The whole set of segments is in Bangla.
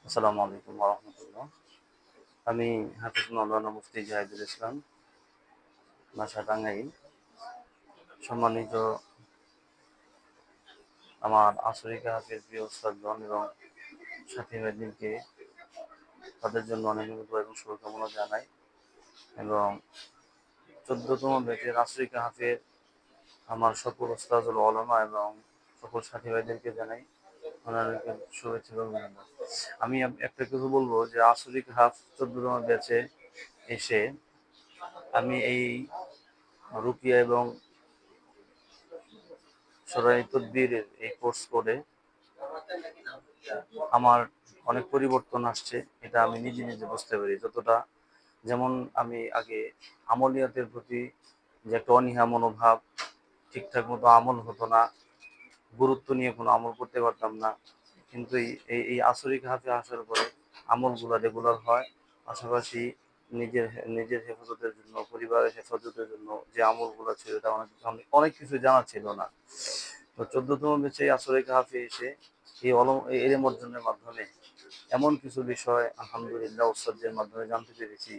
আসসালামু আলাইকুম ওয়া রাহমাতুল্লাহ। আমি হাফিজ মাওলানা মুফতি জাহিদুল ইসলাম, বাসা টাঙ্গাইল। সম্মানিত আমার আসরিকা হাফিজ প্রিয় উস্তাদগণ এবং সাথী ভাইদেরকে তাদের জন্য অনেক দোয়া এবং শুভকামনা জানাই এবং 14তম ব্যাচের আসরিকা হাফিজ আমার সকল উস্তাদুল উলামা এবং সকল সাথী ভাইদেরকে জানাই ওনাদেরকে শুভেচ্ছা এবং অভিনন্দন। আমি একটা কথা বলবো যে আসরিকা হাফ 14তম ব্যাচে এসে আমি এই রুকিয়া এবং সরাই তদবিরের এই কোর্স করে আমার অনেক পরিবর্তন আসছে, এটা আমি নিজে নিজে বুঝতে পারি। যতটা যেমন আমি আগে আমলিয়াতের প্রতি যে একটা অনীহা মনোভাব, ঠিকঠাক মতো আমল হতো না, গুরুত্ব নিয়ে কোনো আমল করতে পারতাম না, কিন্তু এই আসরিক হাফে আসার পরে আমলগুলো রেগুলার হয়। পাশাপাশি নিজের নিজের হেফাজতের জন্য, পরিবারের হেফাজতের জন্য যে আমলগুলো ছিল এটা অনেক অনেক কিছু জানা ছিল না। তো 14তম ব্যাচে আসরিক হাফে এসে এই এলেম অর্জনের মাধ্যমে এমন কিছু বিষয় আলহামদুলিল্লাহ উস্তাদের মাধ্যমে জানতে পেরেছি।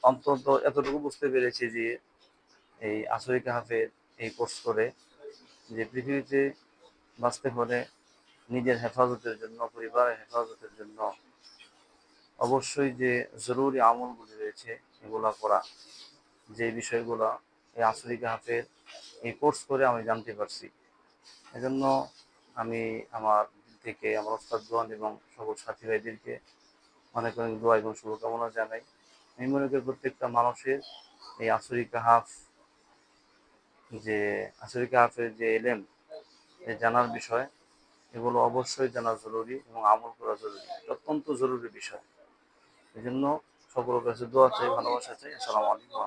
অন্তত এতটুকু বুঝতে পেরেছি যে এই আসরিক হাফের এই কোর্স করে যে পৃথিবীতে বাঁচতে হলে নিজের হেফাজতের জন্য, পরিবারের হেফাজতের জন্য অবশ্যই যে জরুরি আমলগুলি রয়েছে এগুলা করা, যে বিষয়গুলো এই আসরিক হাফের এই কোর্স করে আমি জানতে পারছি। এজন্য আমি আমার দিল থেকে আমার ওস্তাদগণ এবং সকল সাথী ভাইদেরকে অনেক অনেক দোয়া এবং শুভকামনা জানাই। আমি মনে করি প্রত্যেকটা মানুষের এই যে আসরিক হাফের যে এলেম জানার বিষয়, এগুলো অবশ্যই জানা জরুরি এবং আমল করা জরুরি, অত্যন্ত জরুরি বিষয়। এই জন্য সকলের কাছে দোয়া চাই, ভালোবাসা চাই। আসসালামু আলাইকুম।